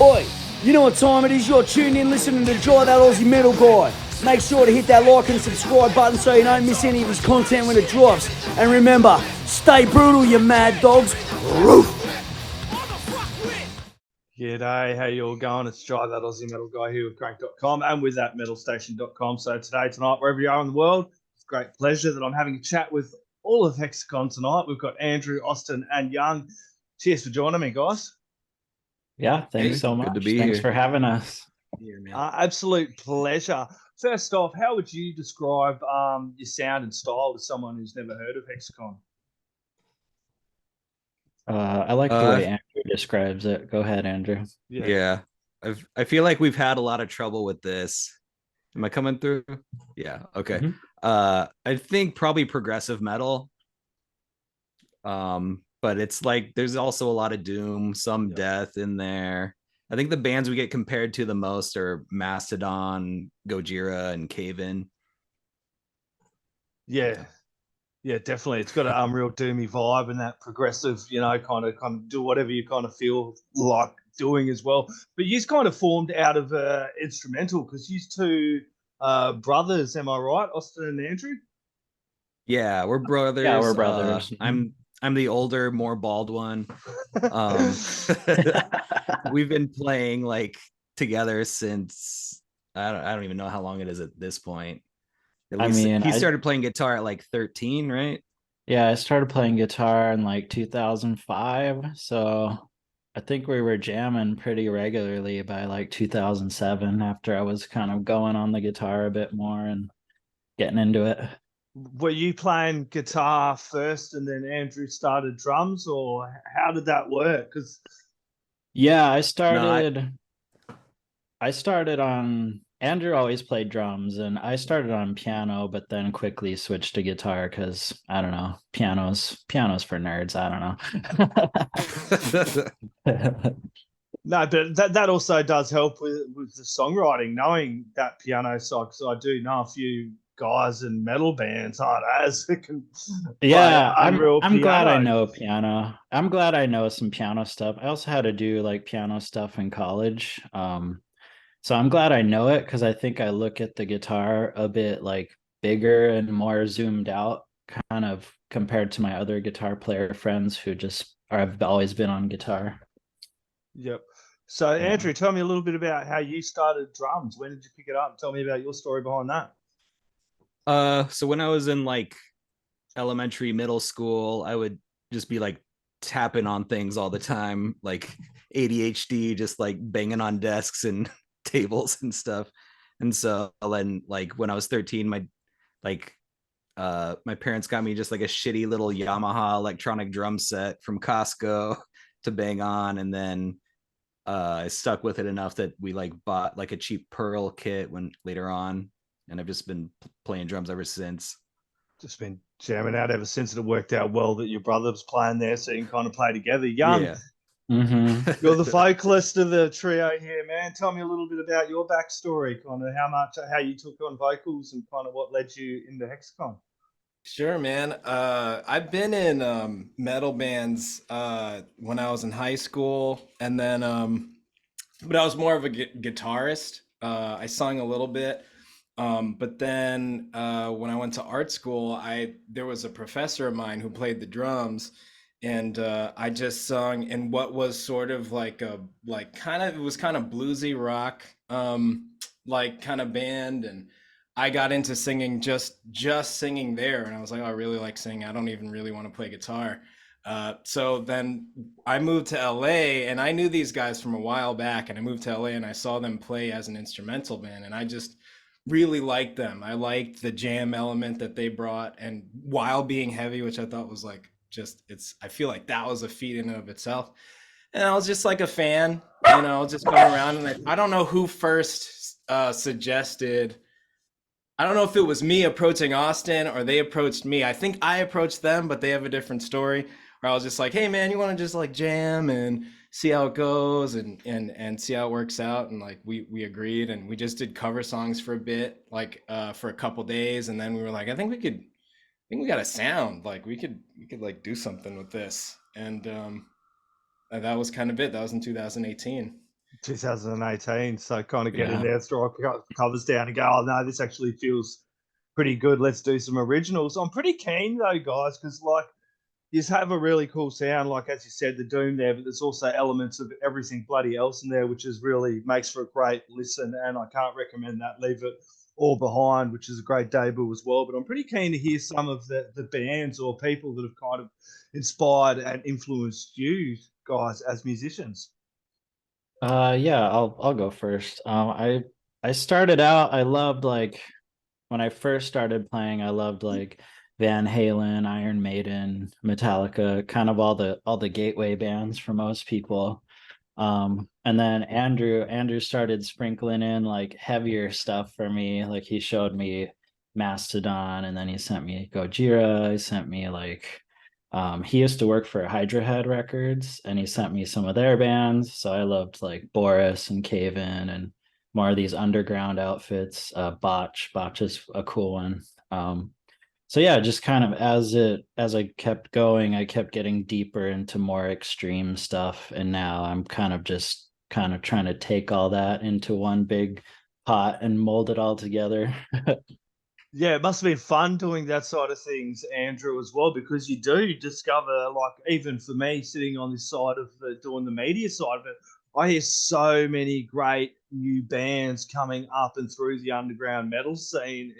Oi, you know what time it is? You're tuned in listening to Dry That Aussie Metal Guy. Make sure to hit that like and subscribe button so you don't miss any of his content when it drops. And remember, stay brutal, you mad dogs. Roof! G'day, how you all going? It's Dry That Aussie Metal Guy here with Crannk.com and with that metalstation.com. So tonight, wherever you are in the world, it's a great pleasure that I'm having a chat with all of Hexicon tonight. We've got Andrew, Austin, and Young. Cheers for joining me, guys. Yeah, thanks so much. Good to be Thanks here. for having us. Absolute pleasure. First off, how would you describe your sound and style to someone who's never heard of Hexicon? I like the way Andrew describes it. Go ahead, Andrew. Yeah. I feel like we've had a lot of trouble with this. Am I coming through? Yeah. Okay. Mhm. I think probably progressive metal. But it's like there's also a lot of doom, some death in there. I think the bands we get compared to the most are Mastodon, Gojira, and Cave-In. Yeah, definitely. It's got a real doomy vibe and that progressive, kind of do whatever you kind of feel like doing as well. But you's kind of formed out of instrumental because you two brothers, am I right, Austin and Andrew? Yeah, we're brothers. Yeah, we're brothers. I'm the older, more bald one. We've been playing like together since I don't even know how long it is at this point. He started playing guitar at like 13, right? Yeah, I started playing guitar in like 2005. So I think we were jamming pretty regularly by like 2007 after I was kind of going on the guitar a bit more and getting into it. Were you playing guitar first and then Andrew started drums, or how did that work? Yeah, I started on Andrew always played drums and I started on piano, but then quickly switched to guitar because I don't know, piano's for nerds. I don't know. No, but that also does help with the songwriting, knowing that piano side, because I do know a few guys in metal bands aren't as can I'm glad I know piano. I'm glad I know some piano stuff. I also had to do like piano stuff in college. So I'm glad I know it because I think I look at the guitar a bit like bigger and more zoomed out, kind of compared to my other guitar player friends who just have always been on guitar. Yep. So Andrew, tell me a little bit about how you started drums. When did you pick it up? Tell me about your story behind that. So when I was in like elementary, middle school, I would just be like tapping on things all the time, like ADHD, just like banging on desks and tables and stuff. And so then like when I was 13, my parents got me just like a shitty little Yamaha electronic drum set from Costco to bang on, and then I stuck with it enough that we like bought like a cheap Pearl kit when later on, and I've just been playing drums ever since. Just been jamming out ever since. It worked out well that your brother was playing there, so you can kind of play together. Young, Yeah. You're the vocalist of the trio here, man. Tell me a little bit about your backstory, kind of how you took on vocals and kind of what led you into Hexicon. Sure, man. I've been in metal bands when I was in high school, and then but I was more of a guitarist. I sung a little bit, but then when I went to art school, there was a professor of mine who played the drums, and I just sung in what was sort of like it was kind of bluesy rock, like kind of band, and I got into singing just singing there, and I was like, oh, I really like singing. I don't even really want to play guitar. So then I moved to LA, and I knew these guys from a while back, and I moved to LA and I saw them play as an instrumental band, and I just really liked them. I liked the jam element that they brought, and while being heavy, which I thought was like I feel like that was a feat in and of itself. And I was just like a fan, just going around, and I don't know who first suggested. I don't know if it was me approaching Austin or they approached me. I think I approached them, but they have a different story. Where I was just like, hey man, you want to just like jam and see how it goes and see how it works out? And like we agreed, and we just did cover songs for a bit, like for a couple days, and then we were like, I think we got a sound. Like we could like do something with this. And that was kind of it. That was in 2018. 2018. So kind of get in there, throw covers down and go, oh no, this actually feels pretty good. Let's do some originals. I'm pretty keen though, guys, because like you have a really cool sound, like as you said, the doom there, but there's also elements of everything bloody else in there, which is really makes for a great listen. And I can't recommend that. Leave It All Behind, which is a great debut as well. But I'm pretty keen to hear some of the bands or people that have kind of inspired and influenced you guys as musicians. Yeah, I'll go first. I started out, I loved like when I first started playing, I loved like Van Halen, Iron Maiden, Metallica, kind of all the gateway bands for most people. And then Andrew started sprinkling in like heavier stuff for me. Like he showed me Mastodon, and then he sent me Gojira. He sent me like he used to work for Hydra Head Records, and he sent me some of their bands. So I loved like Boris and Cave In and more of these underground outfits. Botch is a cool one. So yeah, just kind of as I kept going, I kept getting deeper into more extreme stuff, and now I'm kind of trying to take all that into one big pot and mold it all together. Yeah, it must have been fun doing that side of things, Andrew, as well, because you do discover, like, even for me, sitting on this side of doing the media side of it, I hear so many great new bands coming up and through the underground metal scene.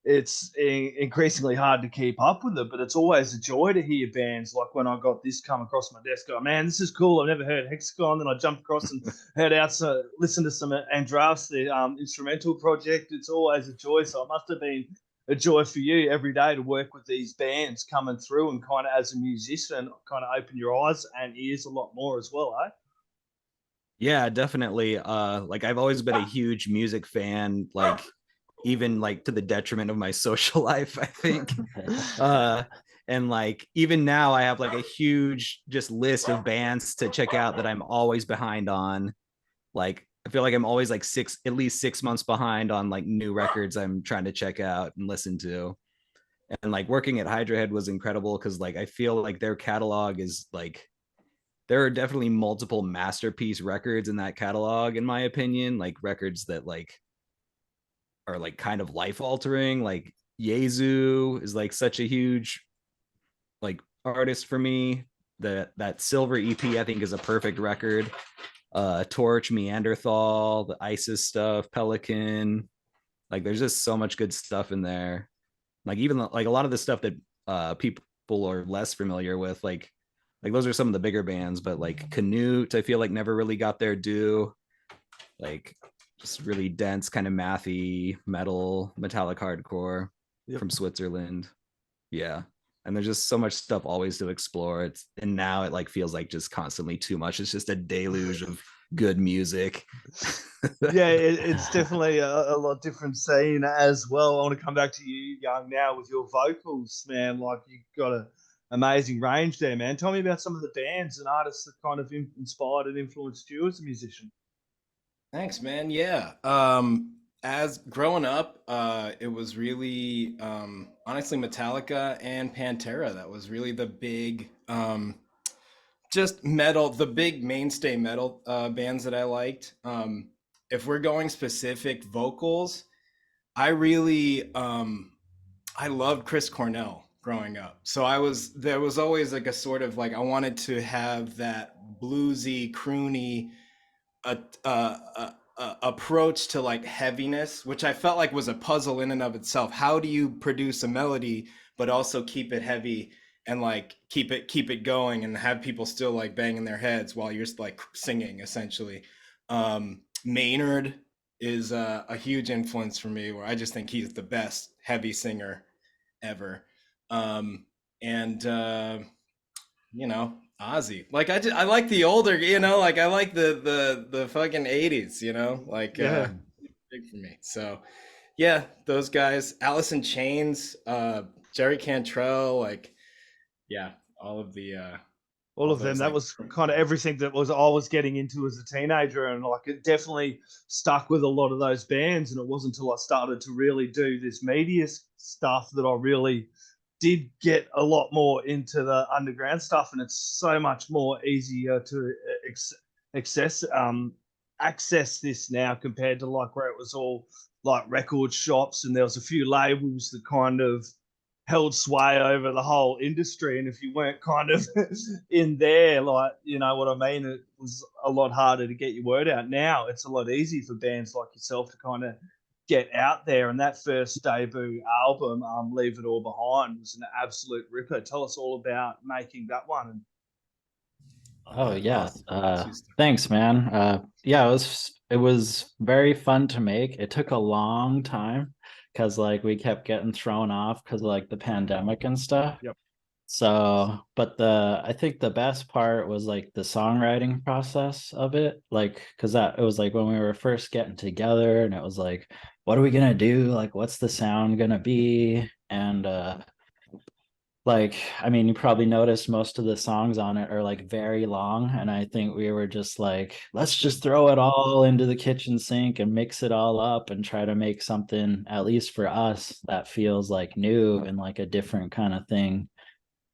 It's increasingly hard to keep up with it, but it's always a joy to hear bands. Like when I got this come across my desk, go, man, this is cool. I've never heard Hexicon. Then I jumped across and listened to some ANDRAUS, the instrumental project. It's always a joy. So it must have been a joy for you every day to work with these bands coming through and kind of as a musician, kind of open your eyes and ears a lot more as well, eh? Yeah, definitely. Like I've always been a huge music fan, like even like to the detriment of my social life, I think. And like even now I have like a huge just list of bands to check out that I'm always behind on. Like I feel like I'm always like at least 6 months behind on like new records I'm trying to check out and listen to. And like working at Hydra Head was incredible because like I feel like their catalog is like there are definitely multiple masterpiece records in that catalog, in my opinion, like records that like are like kind of life altering. Like Yezu is like such a huge like artist for me. That Silver EP I think is a perfect record. Torch, Neanderthal, the ISIS stuff, Pelican. Like there's just so much good stuff in there. Like even like a lot of the stuff that people are less familiar with, like those are some of the bigger bands, but like Canute, I feel like never really got their due. Like just really dense, kind of mathy metal, metallic hardcore from Switzerland. Yeah. And there's just so much stuff always to explore. And now it like feels like just constantly too much. It's just a deluge of good music. Yeah, it's definitely a lot different scene as well. I want to come back to you, Young, now with your vocals, man. Like you've got an amazing range there, man. Tell me about some of the bands and artists that kind of inspired and influenced you as a musician. Thanks, man. Yeah. As growing up, it was really honestly Metallica and Pantera. That was really the big just metal, the big mainstay metal bands that I liked. If we're going specific vocals, I really I loved Chris Cornell growing up. So there was always like a sort of like I wanted to have that bluesy, croony approach to like heaviness, which I felt like was a puzzle in and of itself. How do you produce a melody but also keep it heavy and like keep it going and have people still like banging their heads while you're like singing essentially? Maynard is a huge influence for me, where I just think he's the best heavy singer ever. And you know, Aussie. Like I like the older, you know, like I like the fucking 80s, you know, like big for me. So yeah, those guys, Alice in Chains, Jerry Cantrell, like yeah, all of them. That was kind of everything that I was getting into as a teenager, and like it definitely stuck with a lot of those bands. And it wasn't until I started to really do this media stuff that I really did get a lot more into the underground stuff, and it's so much more easier to access this now compared to like where it was all like record shops and there was a few labels that kind of held sway over the whole industry. And if you weren't kind of in there, like, you know what I mean, it was a lot harder to get your word out. Now it's a lot easier for bands like yourself to kind of get out there. And that first debut album, Leave It All Behind, was an absolute ripper. Tell us all about making that one. Oh yeah, thanks, man. Yeah, it was very fun to make. It took a long time because like we kept getting thrown off because of like the pandemic and stuff. Yep. So, but I think the best part was like the songwriting process of it, like because it was like when we were first getting together, and it was like, what are we gonna do? Like, what's the sound gonna be? And like, I mean, you probably noticed most of the songs on it are like very long. And I think we were just like, let's just throw it all into the kitchen sink and mix it all up and try to make something, at least for us, that feels like new and like a different kind of thing.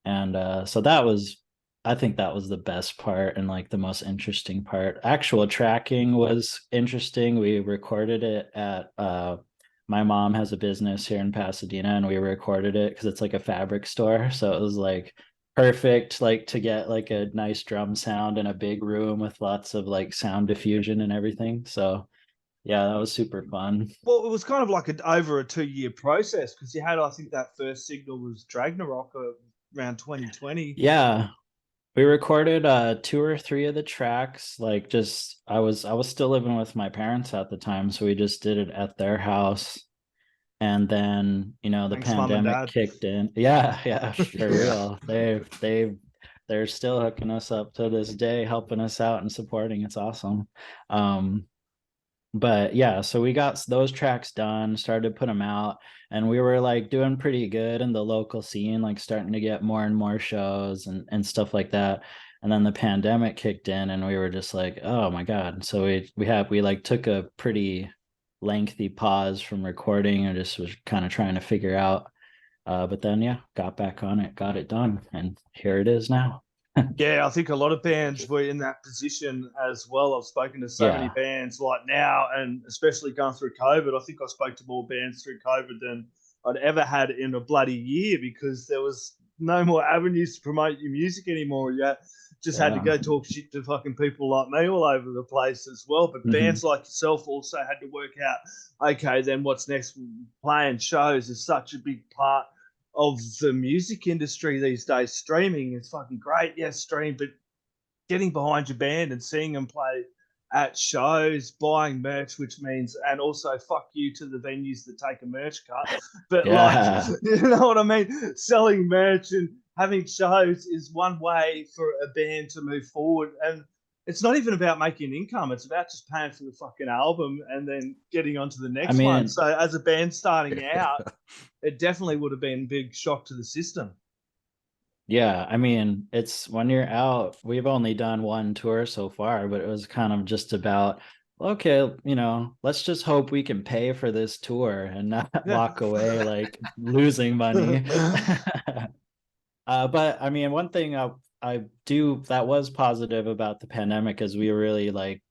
And so I think that was the best part and like the most interesting part. Actual tracking was interesting. We recorded it at my mom has a business here in Pasadena, and we recorded it because it's like a fabric store. So it was like perfect, like to get like a nice drum sound in a big room with lots of like sound diffusion and everything. So yeah, that was super fun. Well, it was kind of like over a 2-year process because you had, I think that first single was Dragnarok around 2020. Yeah. We recorded 2 or 3 of the tracks. Like just I was still living with my parents at the time, so we just did it at their house. And then, you know, the Thanks, Mom and pandemic Dad. kicked in. Yeah, for real. They're still hooking us up to this day, helping us out and supporting. It's awesome. But yeah, so we got those tracks done, started to put them out, and we were like doing pretty good in the local scene, like starting to get more and more shows and stuff like that. And then the pandemic kicked in, and we were just like, oh my God. So we like took a pretty lengthy pause from recording and just was kind of trying to figure out. But then yeah, got back on it, got it done, and here it is now. Yeah, I think a lot of bands were in that position as well. I've spoken to so many bands like now, and especially going through COVID. I think I spoke to more bands through COVID than I'd ever had in a bloody year because there was no more avenues to promote your music anymore. You just had to go talk shit to fucking people like me all over the place as well. But bands like yourself also had to work out, okay, then what's next? Playing shows is such a big part of the music industry these days. Streaming is fucking great, yes, stream, but getting behind your band and seeing them play at shows, buying merch, which means, and also fuck you to the venues that take a merch cut, but like, you know what I mean, selling merch and having shows is one way for a band to move forward. And it's not even about making income, it's about just paying for the fucking album and then getting on to the next one. So as a band starting out, it definitely would have been a big shock to the system. Yeah, I mean, it's when you're out, we've only done 1 tour so far, but it was kind of just about, okay, you know, let's just hope we can pay for this tour and not walk away like losing money. But I mean, one thing I do that was positive about the pandemic is we really like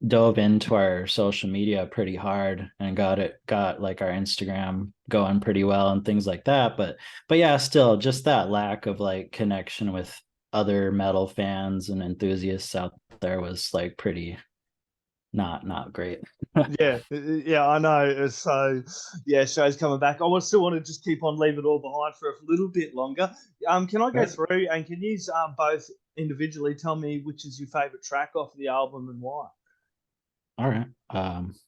dove into our social media pretty hard and got like our Instagram going pretty well and things like that. But yeah, still just that lack of like connection with other metal fans and enthusiasts out there was like pretty not great. yeah, I know. So yeah, show's coming back. I still want to just keep on Leave It All Behind for a little bit longer. Can I go through and can you both individually tell me which is your favorite track off the album and why? All right.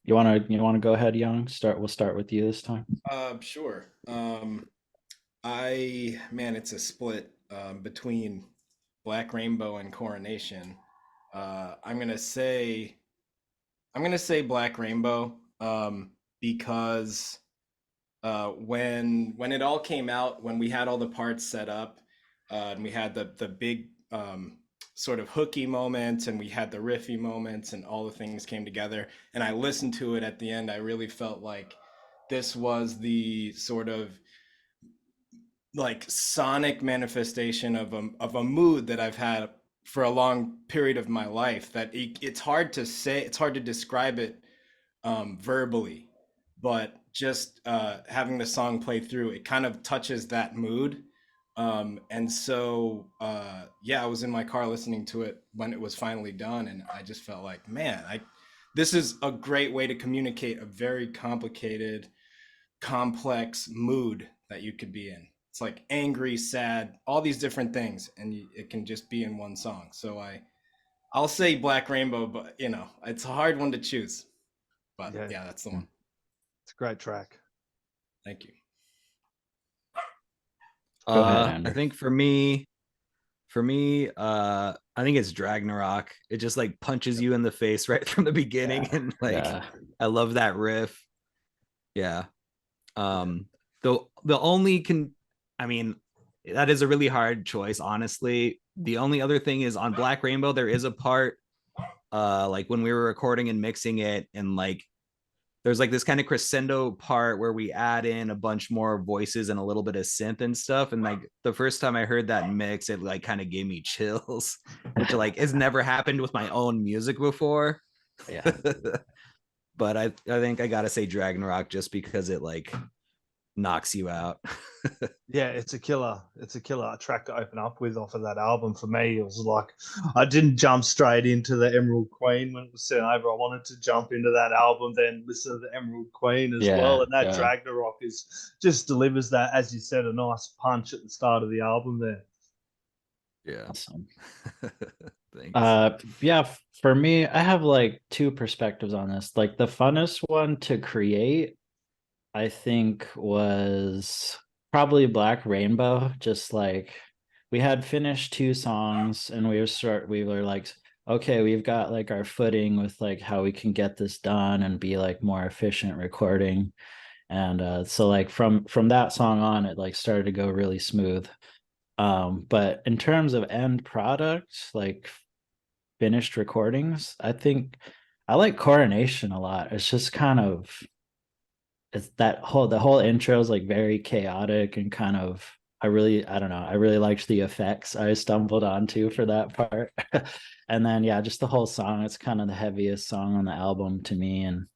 You want to go ahead, Young? We'll start with you this time. Sure. It's a split between Black Rainbow and Coronation. I'm gonna say Black Rainbow because when it all came out, when we had all the parts set up, and we had the big sort of hooky moments and we had the riffy moments and all the things came together, and I listened to it at the end, I really felt like this was the sort of like sonic manifestation of a mood that I've had for a long period of my life that it's hard to say, it's hard to describe it verbally, but just having the song play through, it kind of touches that mood. And so, yeah, I was in my car listening to it when it was finally done, and I just felt like, man, this is a great way to communicate a very complicated, complex mood that you could be in. It's like angry, sad, all these different things, and it can just be in one song. So I'll say Black Rainbow, but you know, it's a hard one to choose. But yeah, that's the one. It's a great track. Thank you. Go ahead, Andrew. I think for me, I think it's Ragnarok. It just like punches you in the face right from the beginning, and like I love that riff. Yeah. The only that is a really hard choice, honestly. The only other thing is on Black Rainbow, there is a part like when we were recording and mixing it, and like there's like this kind of crescendo part where we add in a bunch more voices and a little bit of synth and stuff. And like the first time I heard that mix, it like kind of gave me chills, which like has never happened with my own music before. Yeah. But I think I gotta say Ragnarok just because it like knocks you out. Yeah, it's a killer track to open up with off of that album. For me, it was like I didn't jump straight into the Emerald Queen when it was sent over. I wanted to jump into that album, then listen to the Emerald Queen as well. And that Ragnarok just delivers that, as you said, a nice punch at the start of the album there. Yeah. Awesome. Thanks. Yeah, for me, I have like two perspectives on this. Like the funnest one to create, I think, was probably Black Rainbow. Just like we had finished 2 songs and we were like, okay, we've got like our footing with like how we can get this done and be like more efficient recording. And so like from that song on, it like started to go really smooth. But in terms of end product, like finished recordings, I think I like Coronation a lot. It's just kind of, it's the whole intro is like very chaotic and kind of, I don't know, I really liked the effects I stumbled onto for that part. And then yeah, just the whole song, it's kind of the heaviest song on the album to me, and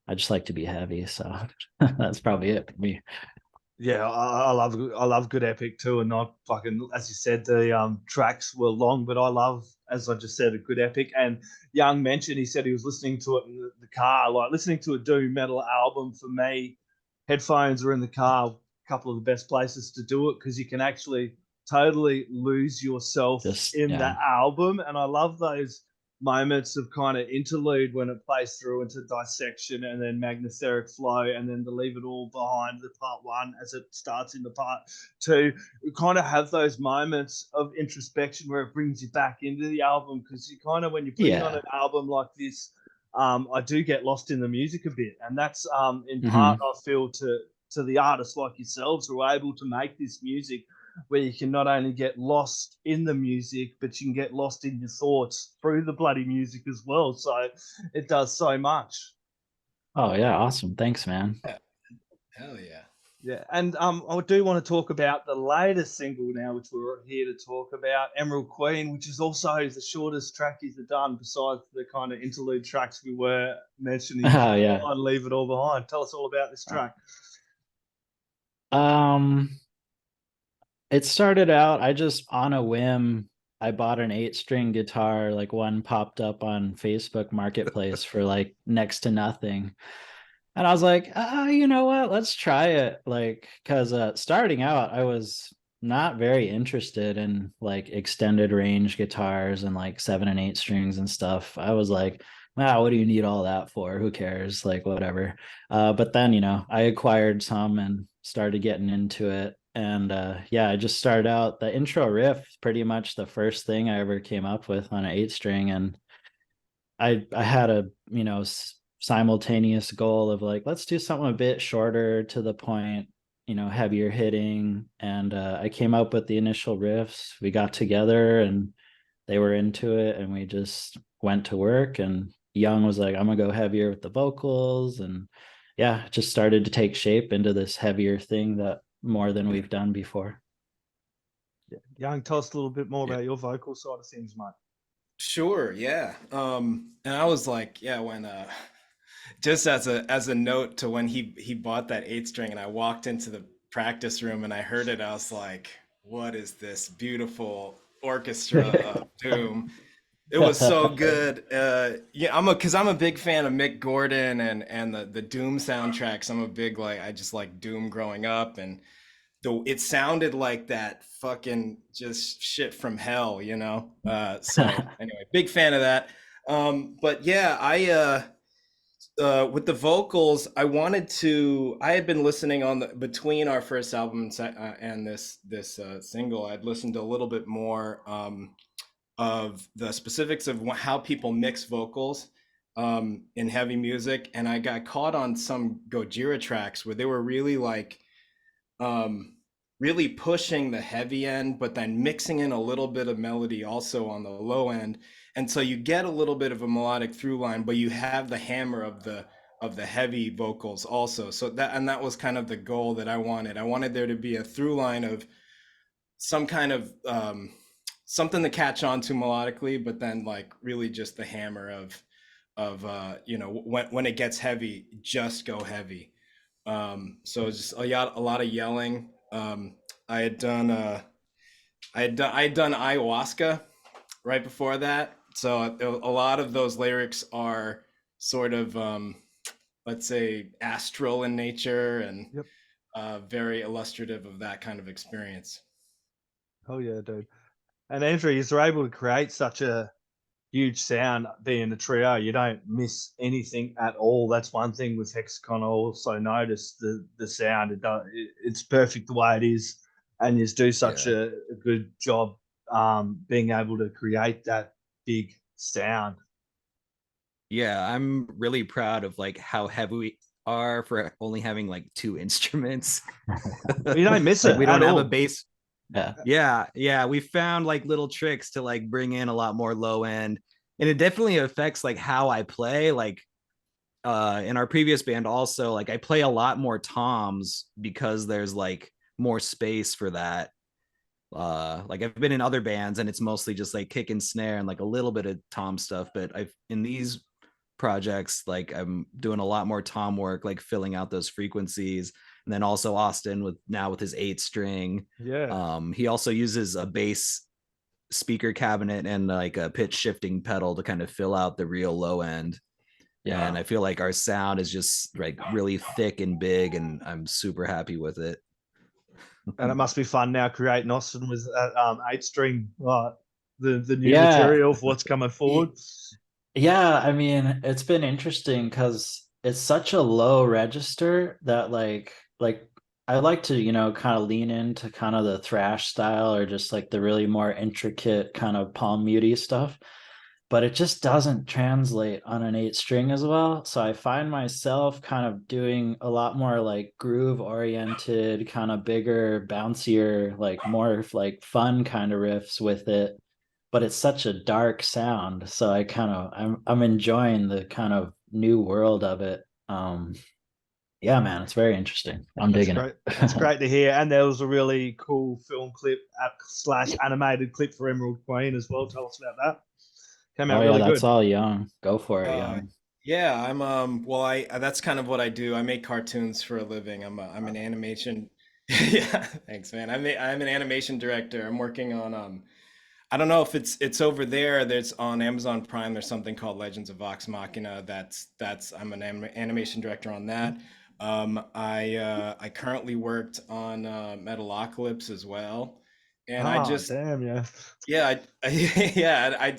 I just like to be heavy, so that's probably it for me. Yeah, I love good epic too, and not fucking, as you said, the tracks were long, but I love, as I just said, a good epic. And Young mentioned, he said he was listening to it in the car, like listening to a doom metal album. For me, headphones are in the car, a couple of the best places to do it, because you can actually totally lose yourself in that album. And I love those moments of kind of interlude when it plays through into dissection and then magnesteric flow, and then to leave it all behind the part 1 as it starts into part 2. We kind of have those moments of introspection where it brings you back into the album, because you kind of, when you're putting on an album like this, I do get lost in the music a bit, and that's in part I feel to the artists like yourselves who are able to make this music where you can not only get lost in the music, but you can get lost in your thoughts through the bloody music as well. So it does so much. Oh yeah, awesome. Thanks, man. Yeah. Hell yeah. Yeah, and I do want to talk about the latest single now, which we're here to talk about, Emerald Queen, which is also the shortest track he's done, besides the kind of interlude tracks we were mentioning on Leave It All Behind. Tell us all about this track. It started out, I just, on a whim, I bought an 8-string guitar, like one popped up on Facebook Marketplace for like next to nothing. And I was like, you know what, let's try it. Like, because starting out, I was not very interested in like extended range guitars and like 7 and 8 strings and stuff. I was like, wow, what do you need all that for? Who cares? Like, whatever. But then, you know, I acquired some and started getting into it. And yeah, I just started out, the intro riff, pretty much the first thing I ever came up with on an 8-string. And I had a, you know, simultaneous goal of like, let's do something a bit shorter, to the point, you know, heavier hitting. And I came up with the initial riffs. We got together and they were into it, and we just went to work. And Young was like, I'm gonna go heavier with the vocals. And yeah, it just started to take shape into this heavier thing that more than we've done before. Young, tell us a little bit more about your vocal side of things, mate. Sure, yeah. And I was like, yeah, when just as a note to when he bought that 8-string and I walked into the practice room and I heard it, I was like, what is this beautiful orchestra of doom? It was so good. Yeah, because I'm a big fan of Mick Gordon and the Doom soundtracks. I'm a big I just like Doom growing up, and it sounded like that fucking just shit from hell, you know. So anyway, big fan of that. But yeah, I with the vocals, I had been listening on between our first album and this single. I'd listened to a little bit more of the specifics of how people mix vocals in heavy music, and I got caught on some Gojira tracks where they were really really pushing the heavy end, but then mixing in a little bit of melody also on the low end. And so you get a little bit of a melodic through line, but you have the hammer of the heavy vocals also. So that was kind of the goal that I wanted. I wanted there to be a through line of some kind of something to catch on to melodically, but then like really just the hammer of when it gets heavy, just go heavy. So it's just a lot of yelling. I had done ayahuasca right before that, so a lot of those lyrics are sort of let's say astral in nature and very illustrative of that kind of experience. Oh yeah, dude. And Andrew, you're able to create such a huge sound being a trio. You don't miss anything at all. That's one thing with Hexicon. I also noticed the sound. It's perfect the way it is, and you do such a good job being able to create that big sound. Yeah, I'm really proud of like how heavy we are for only having like 2 instruments. You don't miss it. We don't have all. a bass. Yeah. We found like little tricks to like bring in a lot more low end, and it definitely affects like how I play. Like in our previous band also, like I play a lot more toms because there's like more space for that. Like I've been in other bands and it's mostly just like kick and snare and like a little bit of tom stuff, but in these projects, like I'm doing a lot more tom work, like filling out those frequencies. And then also Austin with his 8-string. Yeah. He also uses a bass speaker cabinet and like a pitch shifting pedal to kind of fill out the real low end. Yeah. And I feel like our sound is just like really thick and big, and I'm super happy with it. And it must be fun now creating Austin with that 8-string, the new material for what's coming forward. Yeah, I mean, it's been interesting because it's such a low register that like I like to, kind of lean into kind of the thrash style or just like the really more intricate kind of palm muty stuff, but it just doesn't translate on an 8-string as well. So I find myself kind of doing a lot more like groove oriented, kind of bigger, bouncier, like more like fun kind of riffs with it. But it's such a dark sound, so I'm enjoying the kind of new world of it. Yeah, man, it's very interesting. I'm digging it. It's great to hear. And there was a really cool film clip / animated clip for Emerald Queen as well. Tell us about that. Came out really good. That's all Young. Go for it, Young. Yeah, I'm that's kind of what I do. I make cartoons for a living. I'm an animation. Yeah, thanks, man. I'm an animation director. I'm working on I don't know if it's over there. There's on Amazon Prime. There's something called Legends of Vox Machina. I'm an animation director on that. I currently worked on Metalocalypse as well, and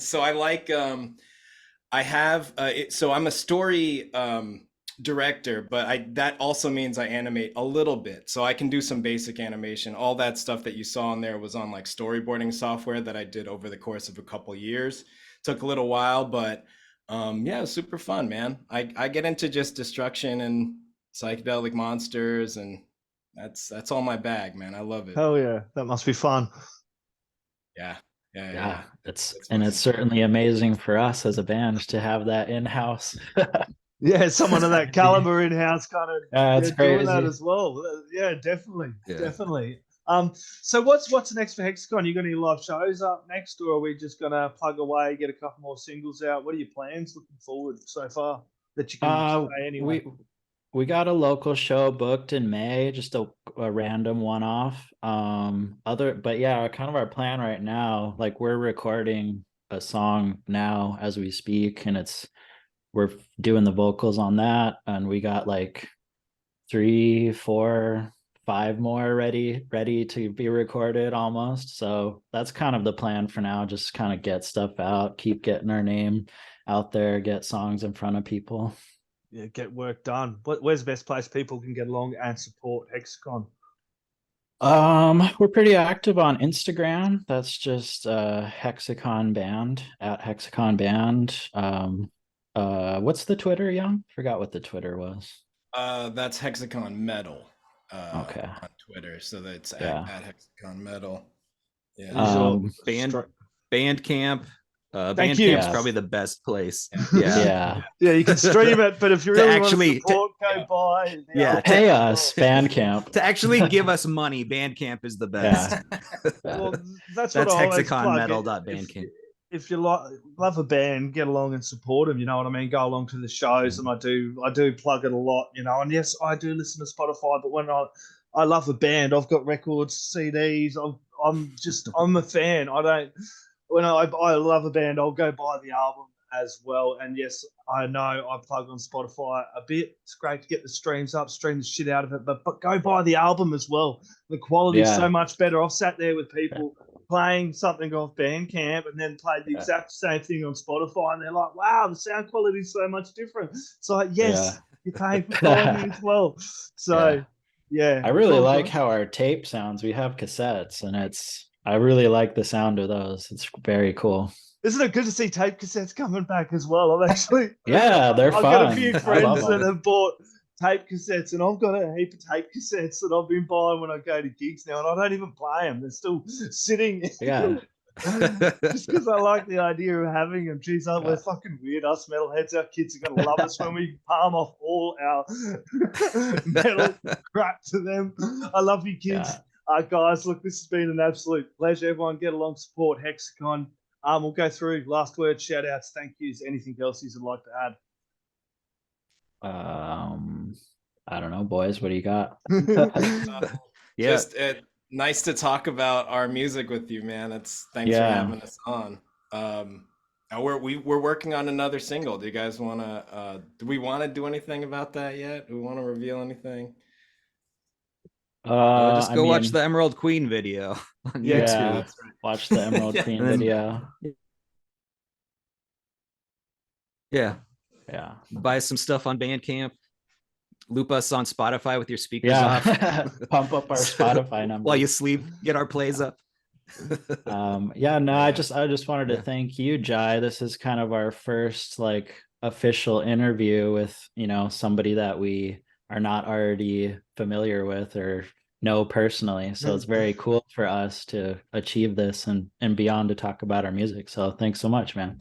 so I like I have so I'm a story director, but that also means I animate a little bit, so I can do some basic animation. All that stuff that you saw in there was on like storyboarding software that I did over the course of a couple years. Took a little while, but yeah, it was super fun, man. I get into just destruction and psychedelic monsters, and that's all my bag, man. I love it. Hell yeah, that must be fun. Yeah. It's certainly amazing for us as a band to have that in-house. Yeah, someone of that caliber in-house kind of it's crazy. doing that as well. Yeah, definitely. So what's next for Hexicon? You got any live shows up next, or are we just gonna plug away, get a couple more singles out? What are your plans looking forward so far that you can say anyway? We got a local show booked in May, just a random one-off. But yeah, kind of our plan right now, like we're recording a song now as we speak, and we're doing the vocals on that, and we got like 3, 4, 5 more ready to be recorded almost. So that's kind of the plan for now, just kind of get stuff out, keep getting our name out there, get songs in front of people. Yeah, get work done. Where's the best place people can get along and support Hexicon? We're pretty active on Instagram. That's just Hexicon Band, at Hexicon Band. What's the Twitter, Young? Forgot what the Twitter was. That's Hexicon Metal. Okay. On Twitter, so that's at Hexicon Metal. Yeah. Bandcamp. Thank you. Bandcamp's probably the best place. Yeah. You can stream it, but if you really want to support, go buy. Pay us, Bandcamp. To actually give us money, Bandcamp is the best. Well, that's hexiconmetal.bandcamp. If you love a band, get along and support them. You know what I mean? Go along to the shows, and I do plug it a lot. You know, and yes, I do listen to Spotify. But when I love a band, I've got records, CDs. I'm a fan. When I love a band, I'll go buy the album as well. And yes, I know I plug on Spotify a bit. It's great to get the streams up, stream the shit out of it, but go buy the album as well. The quality is so much better. I've sat there with people playing something off Bandcamp and then played the exact same thing on Spotify, and they're like, wow, the sound quality is so much different. It's like, yes, you're paying for quality as well. So, I really like how our tape sounds. We have cassettes, and I really like the sound of those. It's very cool. Isn't it good to see tape cassettes coming back as well? I've actually they're fun. I've got a few friends that have bought tape cassettes, and I've got a heap of tape cassettes that I've been buying when I go to gigs now, and I don't even play them. They're still sitting. Just because I like the idea of having them. Jeez, we're fucking weird. Us metalheads, our kids are going to love us when we palm off all our metal crap to them. I love you, kids. Guys, look, this has been an absolute pleasure. Everyone get along, support Hexicon. We'll go through last words, shout outs, thank yous, anything else you'd like to add. I don't know, boys. What do you got? Just nice to talk about our music with you, man. Thanks for having us on. We're working on another single. Do you guys want to? Do we want to do anything about that yet? Do we want to reveal anything? Just go watch the Emerald Queen video on YouTube. Watch the Emerald Queen video. Yeah. Buy some stuff on Bandcamp. Loop us on Spotify with your speakers off. Pump up our Spotify number while you sleep. Get our plays up. I just wanted to thank you, Jai. This is kind of our first official interview with somebody that we are not already familiar with or know personally. So it's very cool for us to achieve this and beyond to talk about our music. So thanks so much, man.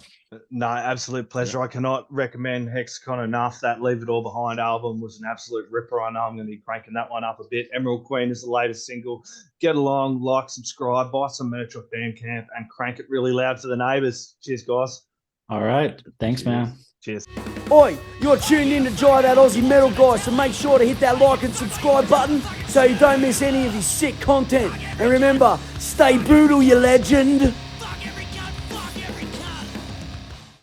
No, absolute pleasure. I cannot recommend Hexicon enough. That Leave It All Behind album was an absolute ripper. I know I'm going to be cranking that one up a bit. Emerald Queen is the latest single. Get along, like, subscribe, buy some merch off Bandcamp, and crank it really loud for the neighbours. Cheers, guys. All right. Thanks, man. Cheers. Oi, you're tuned in to Jai, that Aussie metal guy, so make sure to hit that like and subscribe button so you don't miss any of his sick content. And remember, stay brutal, you legend.